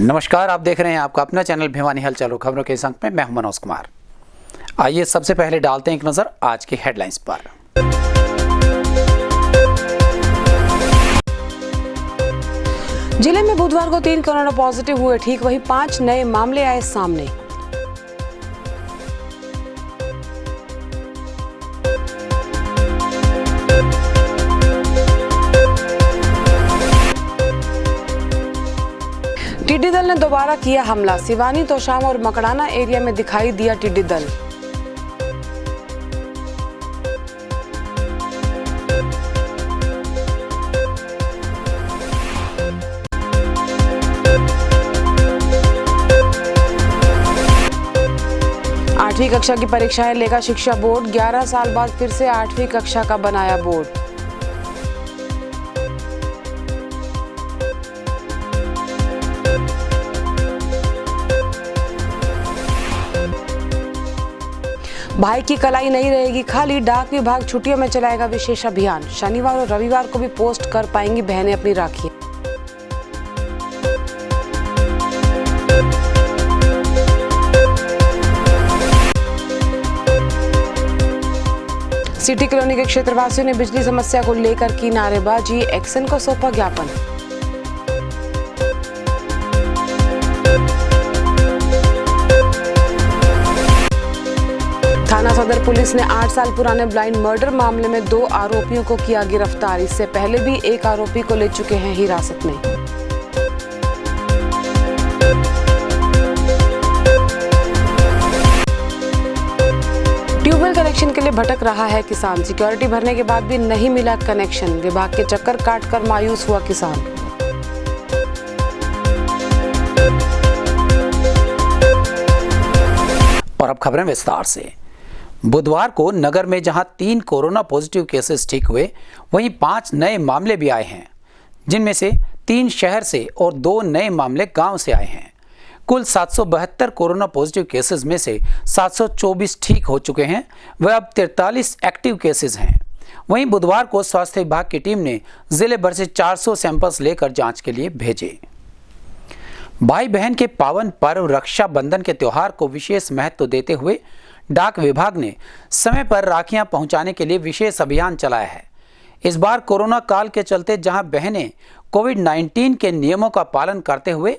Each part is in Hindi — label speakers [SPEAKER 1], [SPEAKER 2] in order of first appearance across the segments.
[SPEAKER 1] नमस्कार, आप देख रहे हैं आपका अपना चैनल भिवानी हलचल खबरों के संग में मैं हूं मनोज कुमार। आइए सबसे पहले डालते हैं एक नजर आज की हेडलाइंस पर।
[SPEAKER 2] जिले में बुधवार को 3 कोरोना पॉजिटिव हुए ठीक, वहीं 5 नए मामले आए सामने। टिड्डी दल ने दोबारा किया हमला, सिवानी, तोशाम और मकड़ाना एरिया में दिखाई दिया टिड्डी दल। आठवीं कक्षा की परीक्षाएं लेगा शिक्षा बोर्ड, 11 साल बाद फिर से 8वीं कक्षा का बनाया बोर्ड। भाई की कलाई नहीं रहेगी खाली, डाक विभाग छुट्टियों में चलाएगा विशेष अभियान। शनिवार और रविवार को भी पोस्ट कर पाएंगी बहनें अपनी राखी। सिटी कॉलोनी के क्षेत्रवासियों ने बिजली समस्या को लेकर की नारेबाजी, एक्सन को सौंपा ज्ञापन। थाना सदर पुलिस ने 8 साल पुराने ब्लाइंड मर्डर मामले में 2 आरोपियों को किया गिरफ्तार। इससे पहले भी एक आरोपी को ले चुके हैं हिरासत में। ट्यूबवेल कनेक्शन के लिए भटक रहा है किसान, सिक्योरिटी भरने के बाद भी नहीं मिला कनेक्शन। विभाग के चक्कर काटकर मायूस हुआ किसान।
[SPEAKER 1] और अब खबरें विस्तार से। बुधवार को नगर में जहां 3 कोरोना पॉजिटिव केसेस ठीक हुए, वहीं 5 नए मामले भी आए हैं, जिनमें से 3 शहर से और 2 नए मामले गांव से आए हैं। कुल 772 कोरोना पॉजिटिव केसेस में से 724 ठीक हो चुके हैं। वह अब 43 एक्टिव केसेस हैं। वहीं बुधवार को स्वास्थ्य विभाग की टीम ने जिले भर से 400 सैंपल्स लेकर जांच के लिए भेजे। भाई बहन के पावन पर्व रक्षाबंधन के त्योहार को विशेष महत्व देते हुए डाक विभाग ने समय पर राखियां पहुंचाने के लिए विशेष अभियान चलाया है। इस बार कोरोना काल के चलते जहां बहनें कोविड-19 के नियमों का पालन करते हुए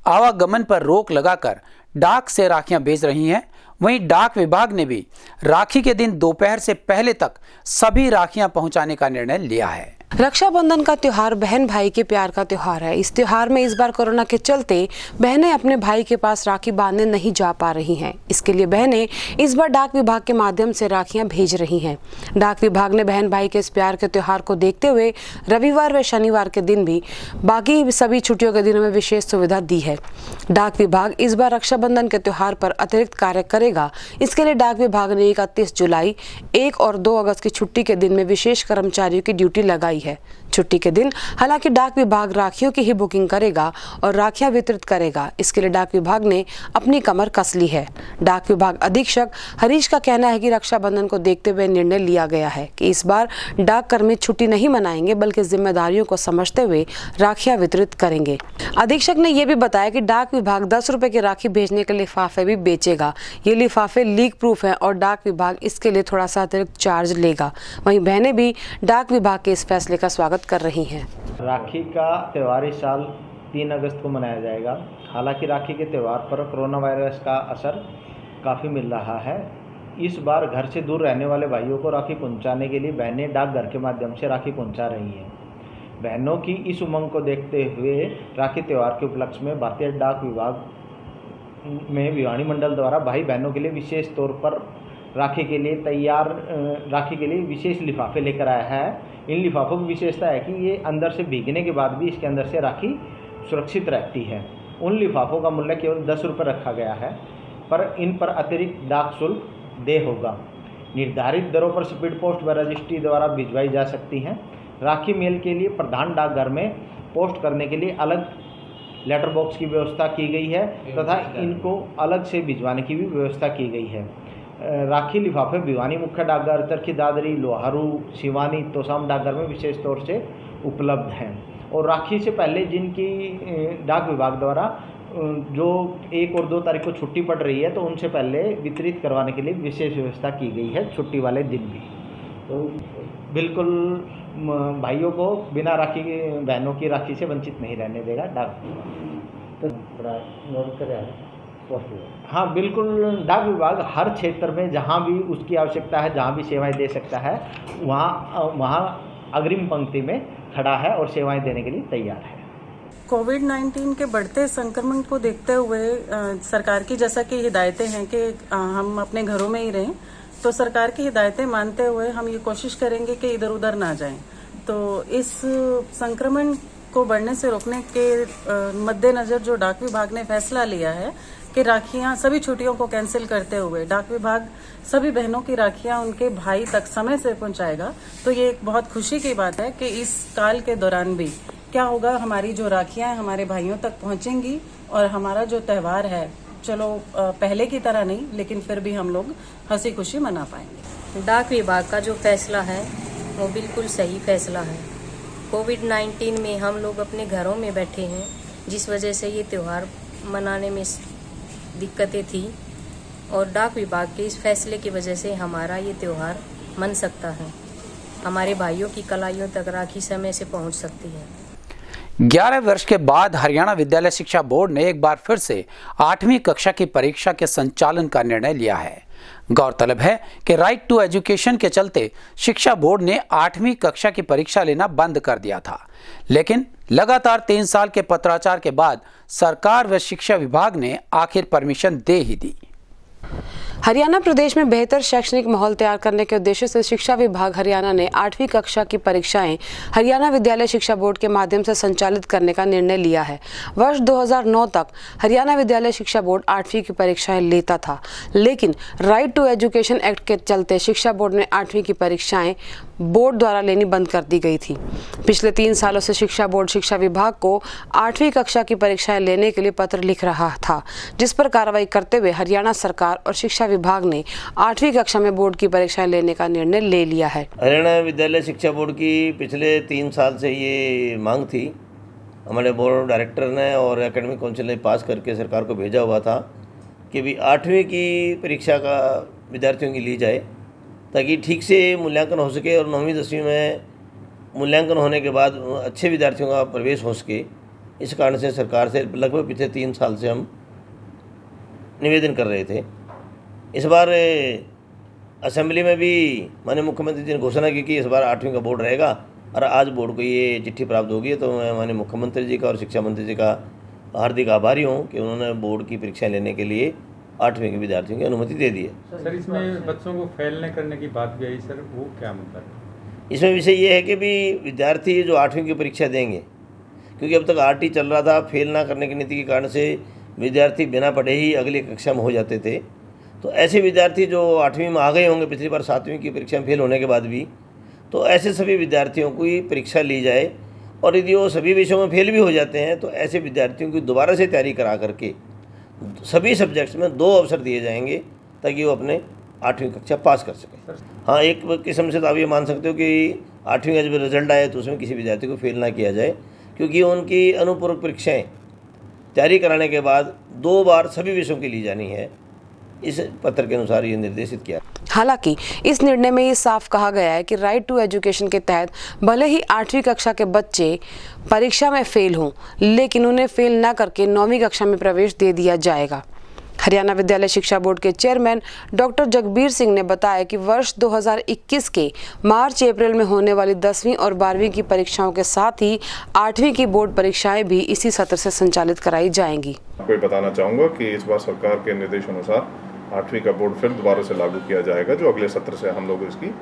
[SPEAKER 1] आवागमन पर रोक लगाकर डाक से राखियां भेज रही हैं, वहीं डाक विभाग ने भी राखी के दिन दोपहर से पहले तक सभी राखियां पहुंचाने का निर्णय लिया है।
[SPEAKER 2] रक्षाबंधन का त्योहार बहन भाई के प्यार का त्योहार है। इस त्योहार में इस बार कोरोना के चलते बहनें अपने भाई के पास राखी बांधने नहीं जा पा रही हैं। इसके लिए बहनें इस बार डाक विभाग के माध्यम से राखियां भेज रही हैं। डाक विभाग ने बहन भाई के इस प्यार के त्योहार को देखते हुए रविवार व शनिवार के दिन भी बाकी सभी छुट्टियों के दिनों में विशेष सुविधा दी है। डाक विभाग इस बार रक्षाबंधन के त्योहार पर अतिरिक्त कार्य करेगा। इसके लिए डाक विभाग ने 31 जुलाई, 1 और 2 अगस्त की छुट्टी के दिन में विशेष कर्मचारियों की ड्यूटी लगाई है। छुट्टी के दिन हालांकि डाक विभाग राखियों की ही बुकिंग करेगा और राखियां वितरित करेगा। इसके लिए डाक विभाग ने अपनी कमर कस ली है। डाक विभाग अधीक्षक हरीश का कहना है कि रक्षाबंधन को देखते हुए निर्णय लिया गया है कि इस बार डाक कर्मी छुट्टी नहीं मनाएंगे, बल्कि जिम्मेदारियों को समझते हुए राखियां वितरित करेंगे। अधीक्षक ने यह भी बताया कि डाक विभाग 10 रुपए की राखी भेजने के लिफाफे भी बेचेगा। ये लिफाफे लीक प्रूफ हैं और डाक विभाग इसके लिए थोड़ा सा अतिरिक्त चार्ज लेगा। वहीं बहनें भी डाक विभाग के इस फैसले का स्वागत कर रही हैं।
[SPEAKER 3] राखी का त्यौहार इस साल 3 अगस्त को मनाया जाएगा। हालांकि राखी के त्यौहार पर कोरोना वायरस का असर काफ़ी मिल रहा है। इस बार घर से दूर रहने वाले भाइयों को राखी पहुंचाने के लिए बहनें डाकघर के माध्यम से राखी पहुंचा रही हैं। बहनों की इस उमंग को देखते हुए राखी त्यौहार के उपलक्ष्य में भारतीय डाक विभाग में भिवानी मंडल द्वारा भाई बहनों के लिए विशेष तौर पर राखी के लिए विशेष लिफाफे लेकर आया है। इन लिफाफों की विशेषता है कि ये अंदर से भीगने के बाद भी इसके अंदर से राखी सुरक्षित रहती है। उन लिफाफों का मूल्य केवल 10 रुपये रखा गया है, पर इन पर अतिरिक्त डाक शुल्क देय होगा। निर्धारित दरों पर स्पीड पोस्ट व रजिस्ट्री द्वारा भिजवाई जा सकती हैं। राखी मेल के लिए प्रधान डाकघर में पोस्ट करने के लिए अलग लेटर बॉक्स की व्यवस्था की गई है तथा इनको अलग से भिजवाने की भी व्यवस्था की गई है। राखी लिफाफे भिवानी मुख्य डाकघर, चरखी दादरी, लोहारू, शिवानी, तोशाम डाकघर में विशेष तौर से उपलब्ध हैं। और राखी से पहले जिनकी डाक विभाग द्वारा जो 1 और 2 तारीख को छुट्टी पड़ रही है तो उनसे पहले वितरित करवाने के लिए विशेष व्यवस्था की गई है, छुट्टी वाले दिन भी। तो बिल्कुल भाइयों को बिना राखी के, बहनों की राखी से वंचित नहीं रहने देगा डाक विभाग। तो बड़ा नोट करें। हाँ बिल्कुल, डाक विभाग हर क्षेत्र में जहाँ भी उसकी आवश्यकता है, जहाँ भी सेवाएं दे सकता है, वहाँ अग्रिम पंक्ति में खड़ा है और सेवाएं देने के लिए तैयार है।
[SPEAKER 4] कोविड-19 के बढ़ते संक्रमण को देखते हुए सरकार की जैसा कि हिदायतें हैं कि हम अपने घरों में ही रहें, तो सरकार की हिदायतें मानते हुए हम ये कोशिश करेंगे कि इधर उधर ना जाएं। तो इस संक्रमण को बढ़ने से रोकने के मद्देनजर जो डाक विभाग ने फैसला लिया है कि राखियां सभी छुट्टियों को कैंसिल करते हुए डाक विभाग सभी बहनों की राखियां उनके भाई तक समय से पहुंचाएगा। तो ये एक बहुत खुशी की बात है कि इस काल के दौरान भी क्या होगा, हमारी जो राखियां हमारे भाइयों तक पहुंचेंगी और हमारा जो त्यौहार है, चलो पहले की तरह नहीं, लेकिन फिर भी हम लोग हंसी खुशी मना पाएंगे।
[SPEAKER 5] डाक विभाग का जो फैसला है वो बिल्कुल सही फैसला है। कोविड-19 में हम लोग अपने घरों में बैठे हैं, जिस वजह से ये त्यौहार मनाने में दिक्कतें थी, और डाक विभाग के इस फैसले की वजह से हमारा ये त्यौहार मन सकता है। हमारे भाइयों की कलाइयों तक राखी समय से पहुंच सकती है।
[SPEAKER 1] 11 वर्ष के बाद हरियाणा विद्यालय शिक्षा बोर्ड ने एक बार फिर से 8वीं कक्षा की परीक्षा के संचालन का निर्णय लिया है। गौरतलब है कि राइट टू एजुकेशन के चलते शिक्षा बोर्ड ने 8वीं कक्षा की परीक्षा लेना बंद कर दिया था, लेकिन लगातार 3 साल के पत्राचार के बाद सरकार व शिक्षा विभाग ने आखिर परमिशन दे ही दी।
[SPEAKER 2] हरियाणा प्रदेश में बेहतर शैक्षणिक माहौल तैयार करने के उद्देश्य से शिक्षा विभाग हरियाणा ने 8वीं कक्षा की परीक्षाएं हरियाणा विद्यालय शिक्षा बोर्ड के माध्यम से संचालित करने का निर्णय लिया है। वर्ष 2009 तक हरियाणा विद्यालय शिक्षा बोर्ड 8वीं की परीक्षाएं लेता था, लेकिन राइट टू एजुकेशन एक्ट के चलते शिक्षा बोर्ड ने 8वीं की परीक्षाएं बोर्ड द्वारा लेनी बंद कर दी गई थी। पिछले 3 सालों से शिक्षा बोर्ड शिक्षा विभाग को 8वीं कक्षा की परीक्षाएं लेने के लिए पत्र लिख रहा था, जिस पर कार्रवाई करते हुए हरियाणा सरकार और शिक्षा विभाग ने 8वीं कक्षा में बोर्ड की परीक्षाएं लेने का निर्णय ले लिया है।
[SPEAKER 6] हरियाणा विद्यालय शिक्षा बोर्ड की पिछले 3 साल से ये मांग थी। हमारे बोर्ड डायरेक्टर ने और एकेडमिक काउंसिल ने पास करके सरकार को भेजा हुआ था कि भी 8वीं की परीक्षा का विद्यार्थियों की ली जाए, ताकि ठीक से मूल्यांकन हो सके और 9वीं 10वीं में मूल्यांकन होने के बाद अच्छे विद्यार्थियों का प्रवेश हो सके। इस कारण से सरकार से लगभग पिछले 3 साल से हम निवेदन कर रहे थे। इस बार असेंबली में भी माननीय मुख्यमंत्री जी ने घोषणा की कि इस बार 8वीं का बोर्ड रहेगा, और आज बोर्ड को ये चिट्ठी प्राप्त होगी। तो मैं माननीय मुख्यमंत्री जी का और शिक्षा मंत्री जी का हार्दिक आभारी हूँ कि उन्होंने बोर्ड की परीक्षाएं लेने के लिए 8वीं के विद्यार्थियों की अनुमति दे दी है।
[SPEAKER 7] सर, इसमें बच्चों को फेल न करने की बात भी आई सर, वो क्या मतलब?
[SPEAKER 6] इसमें विषय ये है कि भी विद्यार्थी जो 8वीं की परीक्षा देंगे, क्योंकि अब तक आरटी चल रहा था, फेल ना करने की नीति के कारण से विद्यार्थी बिना पढ़े ही अगली कक्षा में हो जाते थे। तो ऐसे विद्यार्थी जो 8वीं में आ गए होंगे पिछली बार 7वीं की परीक्षा में फेल होने के बाद भी, तो ऐसे सभी विद्यार्थियों की परीक्षा ली जाए, और यदि वो सभी विषयों में फेल भी हो जाते हैं तो ऐसे विद्यार्थियों की दोबारा से तैयारी करा करके सभी सब्जेक्ट्स में 2 अवसर दिए जाएंगे ताकि वो अपने 8वीं कक्षा पास कर सकें। हाँ, एक किस्म से तो आप ये मान सकते हो कि 8वीं का जब रिजल्ट आए तो उसमें किसी विद्यार्थी को फेल ना किया जाए, क्योंकि उनकी अनुपूरक परीक्षाएँ तैयारी कराने के बाद 2 बार सभी विषयों की ली जानी है। इस पत्र के अनुसार ये निर्देशित किया।
[SPEAKER 2] हालांकि इस निर्णय में ये साफ कहा गया है कि राइट टू एजुकेशन के तहत भले ही 8वीं कक्षा के बच्चे परीक्षा में फेल हों, लेकिन उन्हें फेल न करके 9वीं कक्षा में प्रवेश दे दिया जाएगा। हरियाणा विद्यालय शिक्षा बोर्ड के चेयरमैन डॉक्टर जगबीर सिंह ने बताया कि वर्ष 2021 के मार्च-अप्रैल में होने वाली 10वीं और 12वीं की परीक्षाओं के साथ ही 8वीं की बोर्ड परीक्षाएं भी इसी सत्र से संचालित कराई जाएंगी।
[SPEAKER 8] आपको बताना चाहूँगा कि इस बार सरकार के निर्देशानुसार 8वीं का बोर्ड फिर दोबारा से लागू किया जाएगा, जो अगले सत्र से हम लोग इसकी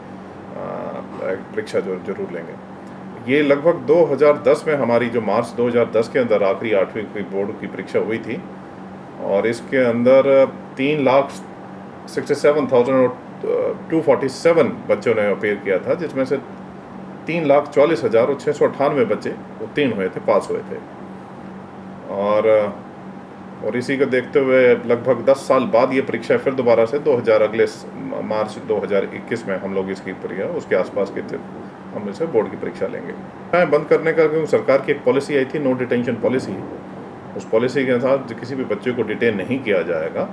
[SPEAKER 8] परीक्षा जो जरूर लेंगे। ये लगभग 2010 में हमारी जो मार्च 2010 के अंदर आखिरी 8वीं की बोर्ड की परीक्षा हुई थी, और इसके अंदर 3,67,247 बच्चों ने अपेयर किया था, जिसमें से 3,44,698 बच्चे उत्तीर्ण हुए थे, पास हुए थे। और इसी को देखते हुए लगभग 10 साल बाद ये परीक्षा फिर दोबारा से अगले मार्च 2021 में हम लोग इसकी परीक्षा उसके आसपास के हम इसे बोर्ड की परीक्षा लेंगे। बंद करने का क्योंकि सरकार की एक पॉलिसी आई थी, नो डिटेंशन पॉलिसी, उस पॉलिसी के अनुसार किसी भी बच्चे को डिटेन नहीं किया जाएगा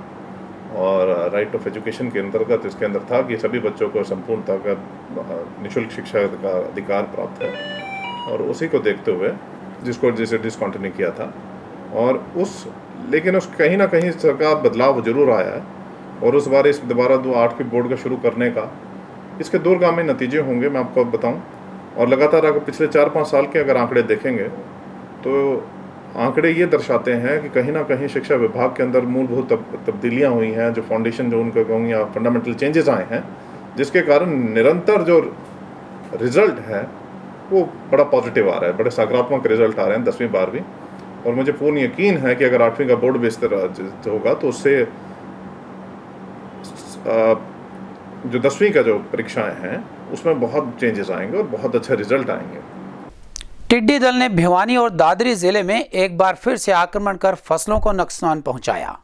[SPEAKER 8] और राइट ऑफ एजुकेशन के अंतर्गत इसके अंदर था कि सभी बच्चों को संपूर्णतः का निःशुल्क शिक्षा का अधिकार प्राप्त है और उसी को देखते हुए जिसको जिसे डिसकंटिन्यू किया था और लेकिन उस कहीं ना कहीं सरकार बदलाव जरूर आया है और उस बार इस दोबारा 8वीं बोर्ड का शुरू करने का इसके दूरगामी नतीजे होंगे, मैं आपको बताऊं। और लगातार अगर पिछले 4-5 साल के अगर आंकड़े देखेंगे तो आंकड़े ये दर्शाते हैं कि कहीं ना कहीं शिक्षा विभाग के अंदर मूलभूत तब्दीलियां हुई हैं, जो फाउंडेशन जो उनका कहूँ या फंडामेंटल चेंजेस आए हैं, जिसके कारण निरंतर जो रिजल्ट है वो बड़ा पॉजिटिव आ रहा है, बड़े सकारात्मक रिजल्ट आ रहे हैं 10वीं 12वीं। और मुझे पूर्ण यकीन है कि अगर 8वीं का बोर्ड बेस होगा तो उससे जो 10वीं का जो परीक्षाएं हैं उसमें बहुत चेंजेस आएंगे और बहुत अच्छा रिजल्ट आएंगे।
[SPEAKER 1] टिड्डी दल ने भिवानी और दादरी जिले में एक बार फिर से आक्रमण कर फसलों को नुकसान पहुंचाया।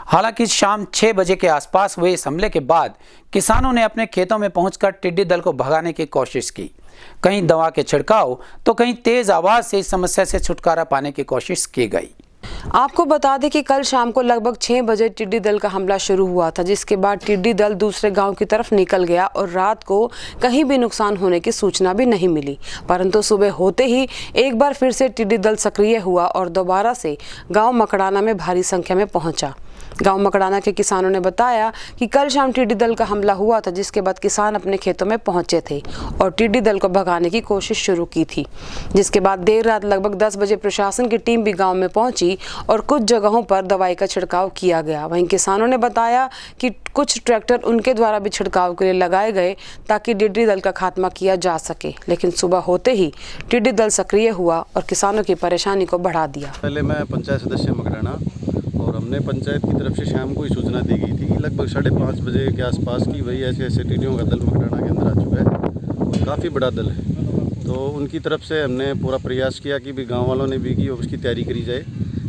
[SPEAKER 1] हालांकि शाम 6 बजे के आसपास हुए इस हमले के बाद किसानों ने अपने खेतों में पहुंचकर टिड्डी दल को भगाने की कोशिश की। कहीं दवा के छिड़काव तो कहीं तेज आवाज से इस समस्या से छुटकारा पाने की कोशिश की गई।
[SPEAKER 2] आपको बता दें कि कल शाम को लगभग 6 बजे टिड्डी दल का हमला शुरू हुआ था, जिसके बाद टिड्डी दल दूसरे गांव की तरफ निकल गया और रात को कहीं भी नुकसान होने की सूचना भी नहीं मिली। परंतु सुबह होते ही एक बार फिर से टिड्डी दल सक्रिय हुआ और दोबारा से गांव मकड़ाना में भारी संख्या में पहुंचा। गांव मकड़ाना के किसानों ने बताया कि कल शाम टिड्डी दल का हमला हुआ था, जिसके बाद किसान अपने खेतों में पहुंचे थे और टिड्डी दल को भगाने की कोशिश शुरू की थी। जिसके बाद देर रात लगभग 10 बजे प्रशासन की टीम भी गांव में पहुंची और कुछ जगहों पर दवाई का छिड़काव किया गया। वहीं किसानों ने बताया कि कुछ ट्रैक्टर उनके द्वारा भी छिड़काव के लिए लगाए गए ताकि टिड्डी दल का खात्मा किया जा सके, लेकिन सुबह होते ही टिड्डी दल सक्रिय हुआ और किसानों की परेशानी को बढ़ा दिया।
[SPEAKER 9] पहले मैं पंचायत सदस्य मकड़ाना और हमने पंचायत की तरफ से शाम को ही सूचना दी गई थी कि लगभग 5:30 बजे के आसपास की वही ऐसे टिड्डियों का दल मकड़ाना के अंदर आ चुका है और काफ़ी बड़ा दल है। तो उनकी तरफ से हमने पूरा प्रयास किया कि भी गाँव वालों ने भी की उसकी तैयारी करी जाए,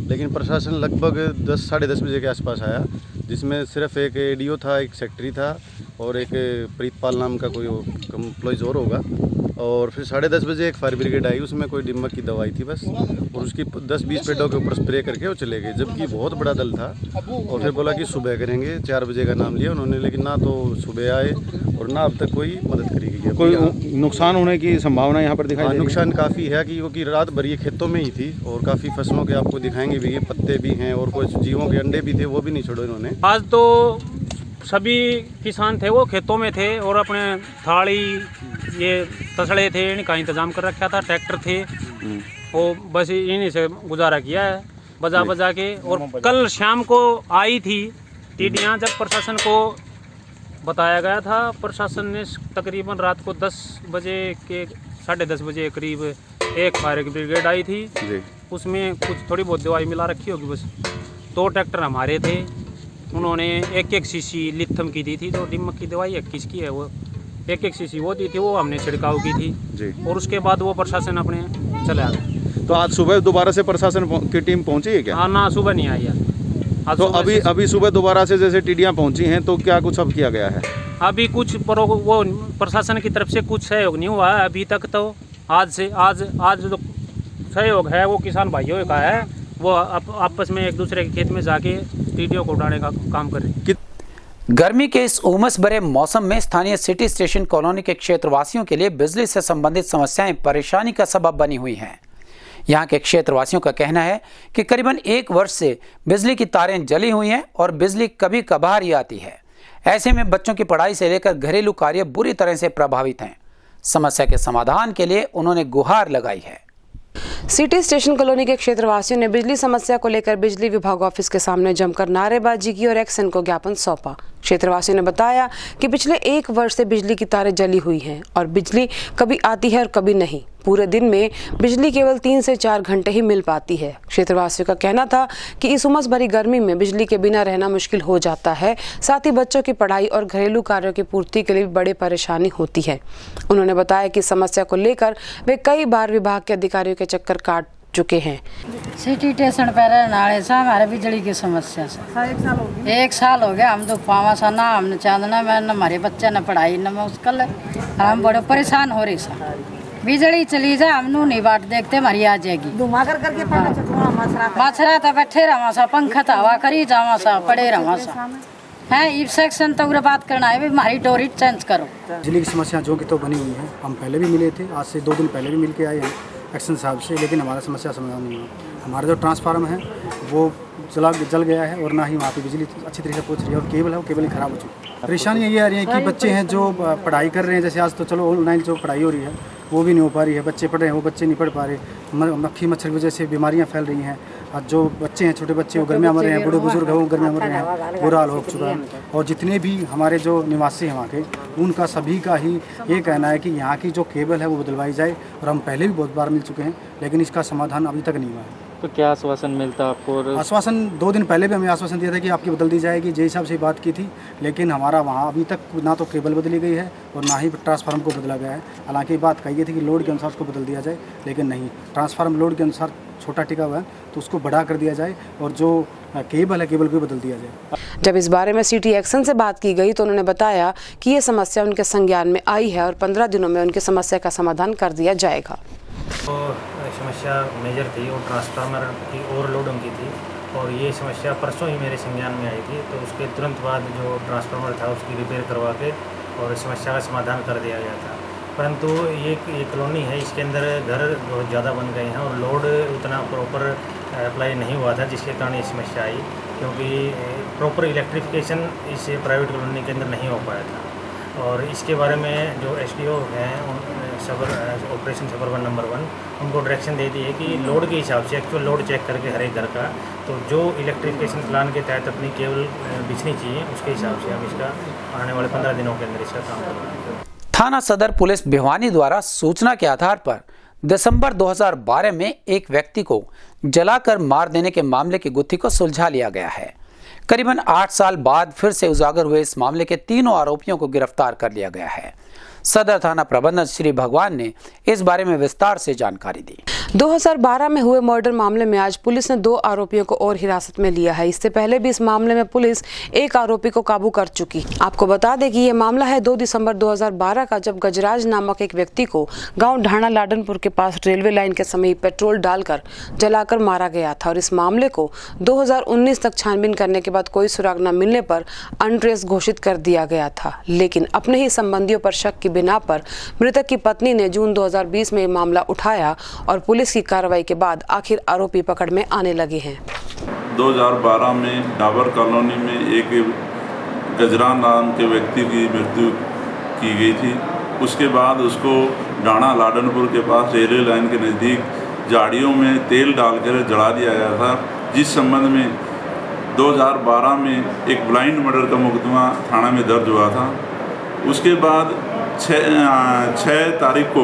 [SPEAKER 9] लेकिन प्रशासन लगभग 10-10:30 बजे के आसपास आया, जिसमें सिर्फ एक एडीओ था, एक सेक्रेटरी था और एक प्रीतपाल नाम का कोई एम्प्लॉइज और होगा। और फिर 10:30 बजे एक फायर ब्रिगेड आई, उसमें कोई दिमक की दवाई थी बस, और उसकी 10-20 पेड़ों के ऊपर स्प्रे करके वो चले गए, जबकि बहुत बड़ा दल था। और फिर बोला कि सुबह करेंगे, 4 बजे का नाम लिया उन्होंने, लेकिन ना तो सुबह आए और ना अब तक कोई मदद करी गई है।
[SPEAKER 10] कोई नुकसान होने की संभावना यहाँ पर दिखाई दे रही है?
[SPEAKER 9] नुकसान काफ़ी है क्योंकि रात भर ये खेतों में ही थी और काफ़ी फसलों के आपको दिखाएंगे भी, ये पत्ते भी हैं और कुछ जीवों के अंडे भी थे, वो भी नहीं छोड़े इन्होंने।
[SPEAKER 11] आज तो सभी किसान थे वो खेतों में थे और अपने थाली ये तसड़े थे इनका इंतजाम कर रखा था, ट्रैक्टर थे, वो बस इन्हीं से गुजारा किया है बजा के। और कल शाम को आई थी टिड्डियाँ, जब प्रशासन को बताया गया था, प्रशासन ने तकरीबन रात को 10 बजे के 10:30 बजे करीब एक फायर ब्रिगेड आई थी, उसमें कुछ थोड़ी बहुत दवाई मिला रखी होगी बस। 2 ट्रैक्टर हमारे थे, उन्होंने 1-1 शीशी लिथम की दी थी, तो दिमक की दवाई 21 की है, वो 1-1 शीशी वो दी थी, वो हमने छिड़काव की थी जी। और उसके बाद वो प्रशासन अपने चले गए।
[SPEAKER 10] तो आज सुबह दोबारा से प्रशासन की टीम पहुंची है क्या?
[SPEAKER 11] हाँ ना, सुबह नहीं आई है।
[SPEAKER 10] तो अभी सुबह दोबारा से जैसे टिड्डियाँ पहुंची हैं, तो क्या कुछ अब किया गया है?
[SPEAKER 11] अभी कुछ वो प्रशासन की तरफ से कुछ सहयोग नहीं हुआ है अभी तक। तो आज जो सहयोग है वो किसान भाइयों का है, वो आपस में एक दूसरे के खेत में जाके टिड्डियों को उड़ाने का काम कर रहे हैं।
[SPEAKER 1] गर्मी के इस उमस भरे मौसम में स्थानीय सिटी स्टेशन कॉलोनी के क्षेत्रवासियों के लिए बिजली से संबंधित समस्याएं परेशानी का सबब बनी हुई हैं। यहाँ के क्षेत्रवासियों का कहना है कि करीबन 1 वर्ष से बिजली की तारें जली हुई हैं और बिजली कभी कभार ही आती है। ऐसे में बच्चों की पढ़ाई से लेकर घरेलू कार्य बुरी तरह से प्रभावित हैं। समस्या के समाधान के लिए उन्होंने गुहार लगाई है।
[SPEAKER 2] सिटी स्टेशन कॉलोनी के क्षेत्रवासियों ने बिजली समस्या को लेकर बिजली विभाग ऑफिस के सामने जमकर नारेबाजी की और एक्शन को ज्ञापन सौंपा। क्षेत्रवासियों ने बताया कि पिछले 1 वर्ष से बिजली की तारें जली हुई हैं और बिजली कभी आती है और कभी नहीं। पूरे दिन में बिजली केवल 3 से 4 घंटे ही मिल पाती है। क्षेत्रवासियों का कहना था कि इस उमस भरी गर्मी में बिजली के बिना रहना मुश्किल हो जाता है, साथ ही बच्चों की पढ़ाई और घरेलू कार्यों की पूर्ति के लिए भी बड़ी परेशानी होती है। उन्होंने बताया कि समस्या को लेकर वे कई बार विभाग के अधिकारियों के चक्कर काट चुके हैं।
[SPEAKER 12] सिटी स्टेशन पर रहने से हमारे बिजली की समस्या से 1 साल हो गया, हम तो पावा सा ना हमने चांदना में, न हमारे बच्चे न पढ़ाई न मुश्किल है, हम बड़े परेशान हो रही सा। बिजली चली जाए हमनू नहीं बाट देखते हमारी आ जाएगी
[SPEAKER 13] धुआं कर करके
[SPEAKER 12] मच्छरा तो बैठे रहा सा पंखा तो हवा करी जावा सा पड़े रहा सा है इस सेक्शन तो बात करना है हमारी डोरी चेंज करो।
[SPEAKER 14] बिजली की समस्या जो कि तो बनी हुई है, हम पहले भी मिले थे, आज से 2 दिन पहले भी मिल के आए हैं एक्शन साहब से, लेकिन हमारा समस्या समाधान नहीं हुआ। हमारा जो ट्रांसफार्मर है वो जल गया है और ना ही वहाँ पे बिजली अच्छी तरीके से पहुँच रही है और केबल है वो केबल खराब हो चुकी है। परेशानियाँ ये आ रही हैं कि बच्चे हैं जो पढ़ाई कर रहे हैं, जैसे आज तो चलो ऑनलाइन जो पढ़ाई हो रही है वो भी नहीं हो पा रही है, बच्चे पढ़ रहे हैं वो बच्चे नहीं पढ़ पा रहे, मक्खी मच्छर की वजह से बीमारियाँ फैल रही हैं। और जो बच्चे हैं छोटे बच्चे वो गर्मियाँ मर रहे हैं, बूढ़े बुजुर्ग हैं वो गर्मियाँ मर रहे हैं, बुरा हाल हो चुका है। और जितने भी हमारे जो निवासी हैं वहाँ के, उनका सभी का ही ये कहना है कि यहाँ की जो केबल है वो बदलवाई जाए। और हम पहले भी बहुत बार मिल चुके हैं लेकिन इसका समाधान अभी तक नहीं हुआ है।
[SPEAKER 7] तो क्या आश्वासन मिलता आपको?
[SPEAKER 14] आश्वासन 2 दिन पहले भी हमें आश्वासन दिया था कि आपकी बदल दी जाएगी, जे हिसाब से बात की थी, लेकिन हमारा वहाँ अभी तक ना तो केबल बदली गई है और ना ही ट्रांसफार्मर को बदला गया है। हालांकि बात कही गई थी कि लोड के अनुसार उसको बदल दिया जाए, लेकिन नहीं, ट्रांसफार्मर लोड के अनुसार छोटा टिका हुआ है तो उसको बढ़ा कर दिया जाए और जो केबल है केबल को बदल दिया जाए।
[SPEAKER 2] जब इस बारे में सिटी एक्शन से बात की गई तो उन्होंने बताया कि ये समस्या उनके संज्ञान में आई है और 15 दिनों में उनकी समस्या का समाधान कर दिया जाएगा।
[SPEAKER 15] तो समस्या मेजर थी और ट्रांसफार्मर की ओवरलोड उनकी थी और ये समस्या परसों ही मेरे संज्ञान में आई थी, तो उसके तुरंत बाद जो ट्रांसफार्मर था उसकी रिपेयर करवा के और समस्या का समाधान कर दिया गया था। परंतु ये कॉलोनी है, इसके अंदर घर बहुत ज़्यादा बन गए हैं और लोड उतना प्रॉपर अप्लाई नहीं हुआ था, जिसके कारण ये समस्या आई, क्योंकि प्रॉपर इलेक्ट्रिफिकेशन इस प्राइवेट कॉलोनी के अंदर नहीं हो पाया था। और इसके बारे में जो SDO हैं ऑपरेशन सबर्बन नंबर 1 उनको डायरेक्शन दे दी है कि लोड के हिसाब से एक्चुअल लोड चेक करके हर एक घर का, तो जो इलेक्ट्रिफिकेशन प्लान के तहत अपनी केबल बिछनी चाहिए उसके हिसाब से हम इसका आने वाले 15 दिनों के अंदर इसका काम करेंगे।
[SPEAKER 1] थाना सदर पुलिस भिवानी द्वारा सूचना के आधार पर दिसंबर 2012 में एक व्यक्ति को जलाकर मार देने के मामले की गुत्थी को सुलझा लिया गया है। करीबन 8 साल बाद फिर से उजागर हुए इस मामले के 3 आरोपियों को गिरफ्तार कर लिया गया है। सदर थाना प्रबंधक श्री भगवान ने इस बारे में विस्तार से जानकारी दी।
[SPEAKER 2] 2012 में हुए मर्डर मामले में आज पुलिस ने 2 आरोपियों को और हिरासत में लिया है। इससे पहले भी इस मामले में पुलिस एक आरोपी को काबू कर चुकी। आपको बता दें कि ये मामला है 2 दिसंबर 2012 का, जब गजराज नामक एक व्यक्ति को गांव ढाणा लाडनपुर के पास रेलवे लाइन के समीप पेट्रोल डालकर जलाकर मारा गया था। और इस मामले को 2019 तक छानबीन करने के बाद कोई सुराग न मिलने पर अनट्रेस घोषित कर दिया गया था, लेकिन अपने ही संबंधियों पर शक की बिना पर मृतक की पत्नी ने जून 2020 में मामला उठाया और पुलिस की कार्रवाई के बाद आखिर आरोपी पकड़ में आने लगे हैं।
[SPEAKER 16] 2012 में डाबर कॉलोनी में एक गजरान नाम के व्यक्ति की मृत्यु की गई थी। उसके बाद उसको ढाणा लाडनपुर के पास रेलवे लाइन के नज़दीक झाड़ियों में तेल डालकर जला दिया गया था, जिस संबंध में 2012 में एक ब्लाइंड मर्डर का मुकदमा थाना में दर्ज हुआ था। उसके बाद 6 तारीख को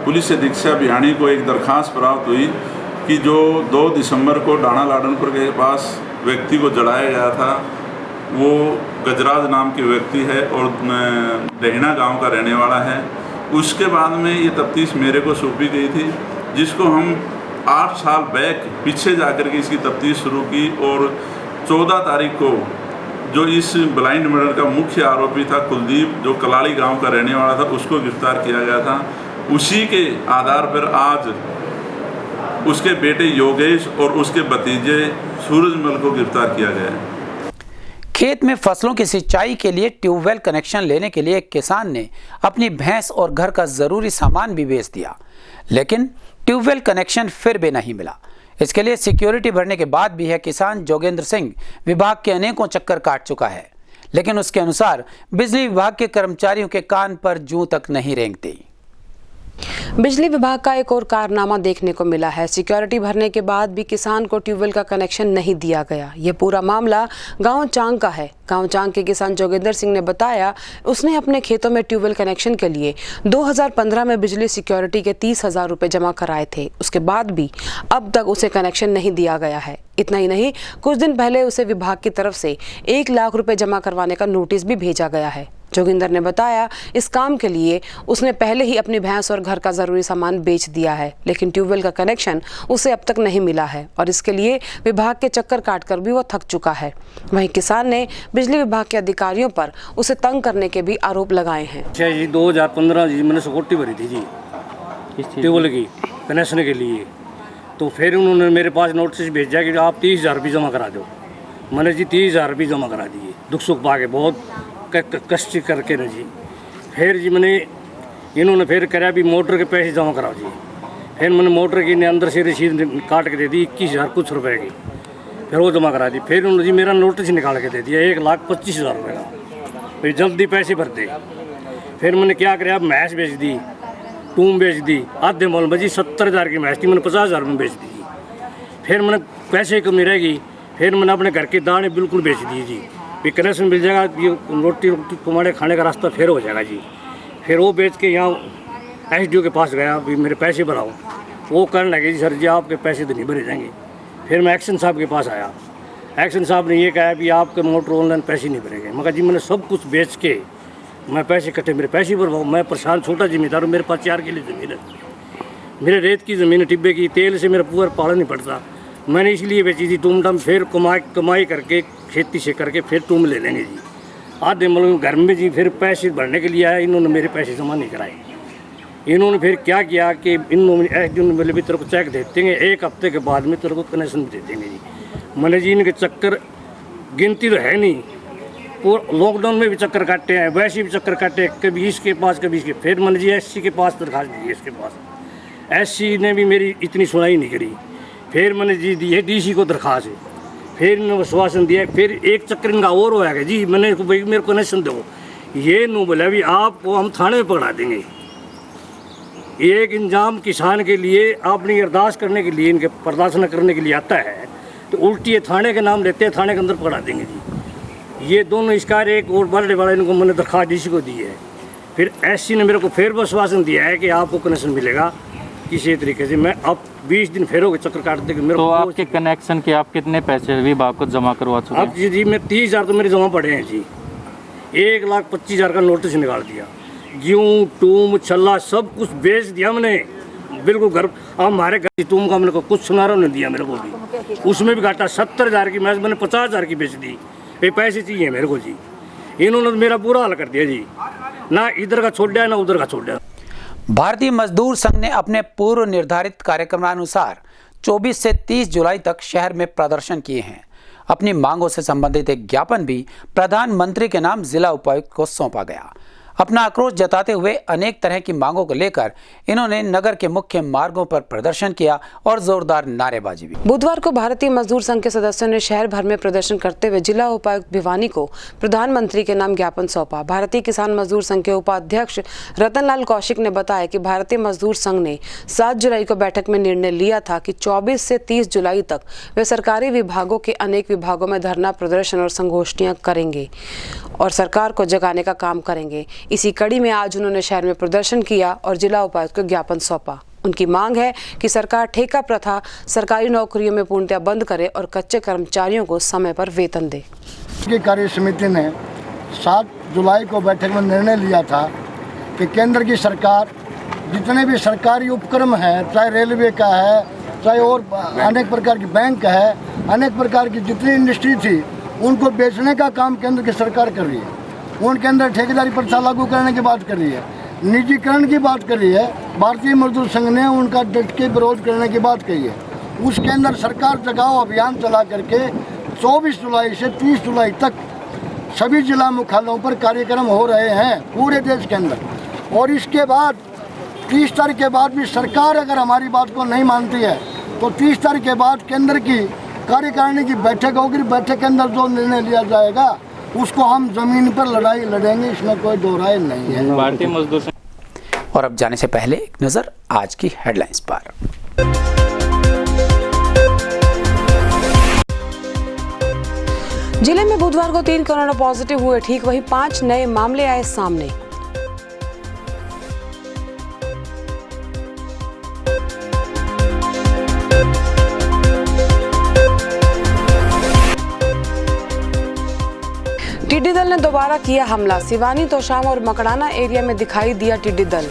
[SPEAKER 16] पुलिस अधीक्षक भिवानी को एक दरखास्त प्राप्त हुई कि जो 2 दिसंबर को ढाणा लाडनपुर के पास व्यक्ति को जलाया गया था वो गजराज नाम के व्यक्ति है और डहीना गांव का रहने वाला है। उसके बाद में ये तफ्तीश मेरे को सौंपी गई थी, जिसको हम 8 साल बैक पीछे जाकर के इसकी तफ्तीश शुरू की और 14 तारीख को जो इस ब्लाइंड मर्डर का मुख्य आरोपी था कुलदीप, जो कलाड़ी गांव का रहने वाला था, उसको गिरफ्तार किया गया था। उसी के आधार पर आज उसके बेटे योगेश और उसके भतीजे सूरजमल को गिरफ्तार किया गया है।
[SPEAKER 1] खेत में फसलों की सिंचाई के लिए ट्यूबवेल कनेक्शन लेने के लिए एक किसान ने अपनी भैंस और घर का जरूरी सामान भी बेच दिया, लेकिन ट्यूबवेल कनेक्शन फिर भी नहीं मिला। इसके लिए सिक्योरिटी भरने के बाद भी है किसान जोगेंद्र सिंह विभाग के अनेकों चक्कर काट चुका है, लेकिन उसके अनुसार बिजली विभाग के कर्मचारियों के कान पर जूं तक नहीं रेंगती।
[SPEAKER 2] बिजली विभाग का एक और कारनामा देखने को मिला है। सिक्योरिटी भरने के बाद भी किसान को ट्यूबवेल का कनेक्शन नहीं दिया गया। ये पूरा मामला गांव चांग का है। गांव चांग के किसान जोगेंद्र सिंह ने बताया उसने अपने खेतों में ट्यूबवेल कनेक्शन के लिए 2015 में बिजली सिक्योरिटी के 30,000 रुपए जमा कराए थे। उसके बाद भी अब तक उसे कनेक्शन नहीं दिया गया है। इतना ही नहीं, कुछ दिन पहले उसे विभाग की तरफ से 1 लाख रुपए जमा करवाने का नोटिस भी भेजा गया है। जोगिंदर ने बताया इस काम के लिए उसने पहले ही अपनी भैंस और घर का जरूरी सामान बेच दिया है, लेकिन ट्यूबवेल का कनेक्शन उसे अब तक नहीं मिला है और इसके लिए विभाग के चक्कर काटकर भी वो थक चुका है। वहीं किसान ने बिजली विभाग के अधिकारियों पर उसे तंग करने के भी आरोप लगाए हैं।
[SPEAKER 17] 2015 जी मैंने सिक्योरिटी भरी थी जी,
[SPEAKER 13] ट्यूबवेल की कनेक्शन के लिए। तो फिर उन्होंने मेरे पास नोटिस भेजा कि आप 30,000 रुपये जमा करा दो। मैंने जी 30,000 रुपये जमा करा दिए, दुख सुख पा के बहुत कष्ट करके न जी। फिर जी मैंने इन्होंने फिर कराया भी मोटर के पैसे जमा कराओ जी। फिर मैंने मोटर की ने अंदर से रसीद काट के दे दी 21,000 कुछ रुपए की, फिर वो जमा करा दी। फिर उन्होंने जी मेरा नोटिस निकाल के दे दिया 1,25,000 रुपये का, फिर जल्दी पैसे भर दे। फिर मैंने क्या कराया, भैंस बेच दी, टूम बेच दी, आधे मोल में जी 70,000 की भैंस थी, मैंने 50,000 में बेच दी। फिर मैंने पैसे कमी रहेगी, फिर मैंने अपने घर के दाने बिल्कुल बेच दिए जी। फिर कनेक्शन मिल जाएगा, ये रोटी कमाने खाने का रास्ता फिर हो जाएगा जी। फिर वो बेच के यहाँ SDO के पास गया, भी मेरे पैसे भराओ। वो कहने लगे जी सर जी आपके पैसे तो नहीं भरे जाएंगे। फिर मैं एक्शन साहब के पास आया, एक्शन साहब ने ये कहा भी आपके मोटर ऑनलाइन पैसे नहीं भरेंगे। मैं कहा जी मैंने सब कुछ बेच के मैं पैसे कटे, मेरे पैसे भरवाओ। मैं परेशान छोटा जिम्मेदार हूँ, मेरे पास 4 किले ज़मीन है, मेरे रेत की ज़मीन है, टिब्बे की, तेल से मेरा पूरा पालन नहीं पड़ता। मैंने इसलिए बेची थी टूम टाम, फिर कमाई करके खेती से करके फिर टूम ले लेंगे जी। आधे मतलब घर में जी फिर पैसे भरने के लिए आया, इन्होंने मेरे पैसे जमा नहीं कराए। इन्होंने फिर क्या किया कि इन्होंने SDO ने बोले भी तेरे को चेक दे देंगे, 1 हफ्ते के बाद में तेरे को कनेक्शन दे देंगे जी। मैंने जी इनके चक्कर गिनती तो है नहीं, और लॉकडाउन में भी चक्कर काटे हैं, वैसे भी चक्कर काटे, कभी इसके पास कभी इसके। फिर मैंने जी SC के पास दरखास्त दी, इसके पास SC ने भी मेरी इतनी सुनाई नहीं करी। फिर मैंने जी दी है DC को दरखास्त, फिर इन्होंने आश्वासन दिया। फिर एक चक्कर इनका और होगा जी, मैंने भाई मेरे को कनेक्शन दो, ये नो बोला भी आपको हम थाने में पकड़ा देंगे। एक इंजाम किसान के लिए अपनी अरदास करने के लिए, इनके प्रदर्शन करने के लिए आता है, तो उल्टी ये थाने के नाम लेते हैं, थाने के अंदर पकड़ा देंगे जी। ये दोनों इसकार एक और बड़े बड़ा इनको मैंने दरखास्त DC को दी है। फिर SC ने मेरे को फिर आश्वासन दिया है कि आपको कनेक्शन मिलेगा किसी तरीके से। मैं अब 20 दिन फिर हो गए चक्कर काटते कि मेरे
[SPEAKER 17] तो आपके कनेक्शन के आप कितने पैसे विभाग को जमा करवा चुके हैं?
[SPEAKER 13] अब जी मैं 30,000 तो मेरे जमा पड़े हैं जी। 1,25,000 का नोटिस निकाल दिया, गेहूँ टूम छल्ला सब कुछ बेच दिया मैंने बिल्कुल। घर अब हमारे घर की टूम का मेरे को कुछ सुनारा नहीं दिया मेरे को भी, उसमें भी घाटा 70,000 की मैच मैंने 50,000 की बेच दी। ये पैसे चाहिए मेरे को जी। इन्होंने मेरा बुरा हाल कर दिया जी, ना इधर का छोड़ दिया ना उधर का छोड़ दिया।
[SPEAKER 1] भारतीय मजदूर संघ ने अपने पूर्व निर्धारित कार्यक्रमानुसार 24 से 30 जुलाई तक शहर में प्रदर्शन किए हैं। अपनी मांगों से संबंधित एक ज्ञापन भी प्रधानमंत्री के नाम जिला उपायुक्त को सौंपा गया। अपना आक्रोश जताते हुए अनेक तरह की मांगों को लेकर इन्होंने नगर के मुख्य मार्गों पर प्रदर्शन किया और जोरदार नारेबाजी भी।
[SPEAKER 2] बुधवार को भारतीय मजदूर संघ के सदस्यों ने शहर भर में प्रदर्शन करते हुए जिला उपायुक्त भिवानी को प्रधानमंत्री के नाम ज्ञापन सौंपा। भारतीय किसान मजदूर संघ के उपाध्यक्ष रतनलाल कौशिक ने बताया कि भारतीय मजदूर संघ ने 7 जुलाई को बैठक में निर्णय लिया था कि 24 से 30 जुलाई तक वे सरकारी विभागों के अनेक विभागों में धरना प्रदर्शन और संगोष्ठियां करेंगे और सरकार को जगाने का काम करेंगे। इसी कड़ी में आज उन्होंने शहर में प्रदर्शन किया और जिला उपायुक्त को ज्ञापन सौंपा। उनकी मांग है कि सरकार ठेका प्रथा सरकारी नौकरियों में पूर्णतः बंद करे और कच्चे कर्मचारियों को समय पर वेतन दे।
[SPEAKER 18] कार्य समिति ने 7 जुलाई को बैठक में निर्णय लिया था कि केंद्र की सरकार जितने भी सरकारी उपक्रम है, चाहे रेलवे का है, चाहे और अनेक प्रकार की बैंक है, अनेक प्रकार की जितनी इंडस्ट्री थी उनको बेचने का काम केंद्र की सरकार कर रही है। उनके अंदर ठेकेदारी प्रथा लागू करने की बात कर रही है, निजीकरण की बात कर रही है। भारतीय मजदूर संघ ने उनका डट के विरोध करने की बात कही है। उसके अंदर सरकार जगाओ अभियान चला करके 24 जुलाई से 30 जुलाई तक सभी जिला मुख्यालयों पर कार्यक्रम हो रहे हैं पूरे देश के अंदर। और इसके बाद 30 तारीख के बाद भी सरकार अगर हमारी बात को नहीं मानती है तो 30 तारीख के बाद केंद्र की कार्यकारिणी की बैठक होगी। बैठक के अंदर जो निर्णय लिया जाएगा उसको हम जमीन पर लड़ाई लड़ेंगे, इसमें कोई दो राय नहीं है।
[SPEAKER 17] भारतीय मजदूर
[SPEAKER 1] और अब जाने से पहले एक नजर आज की हेडलाइंस पर।
[SPEAKER 2] जिले में बुधवार को 3 कोरोना पॉजिटिव हुए ठीक, वहीं 5 नए मामले आए सामने। टिड्डी दल ने दोबारा किया हमला। सिवानी, तोशाम और मकड़ाना एरिया में दिखाई दिया टिड्डी दल।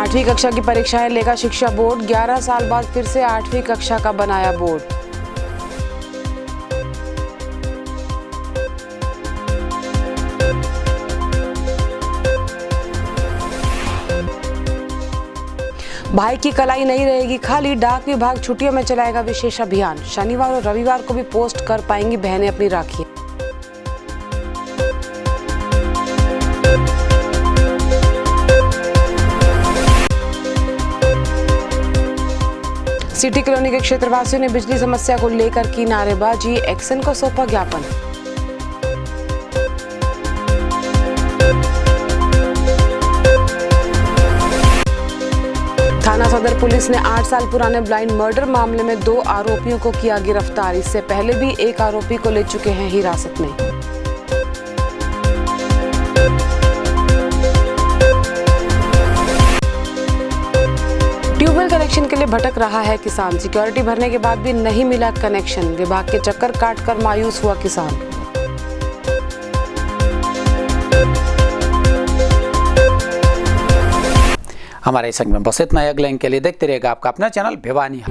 [SPEAKER 2] 8वीं कक्षा की परीक्षाएं लेगा शिक्षा बोर्ड। 11 साल बाद फिर से 8वीं कक्षा का बनाया बोर्ड। भाई की कलाई नहीं रहेगी खाली, डाक विभाग छुट्टियों में चलाएगा विशेष अभियान। शनिवार और रविवार को भी पोस्ट कर पाएंगी बहनें अपनी राखी। सिटी कॉलोनी के क्षेत्रवासियों ने बिजली समस्या को लेकर की नारेबाजी, एक्सन को सौंपा ज्ञापन। थाना सदर पुलिस ने 8 साल पुराने ब्लाइंड मर्डर मामले में 2 आरोपियों को किया गिरफ्तार। इससे पहले भी एक आरोपी को ले चुके हैं हिरासत में। ट्यूबवेल कनेक्शन के लिए भटक रहा है किसान। सिक्योरिटी भरने के बाद भी नहीं मिला कनेक्शन। विभाग के चक्कर काटकर मायूस हुआ किसान।
[SPEAKER 1] हमारे संग में बस इतना। अगले लिंक के लिए देखते रहेगा आपका अपना चैनल भिवानी।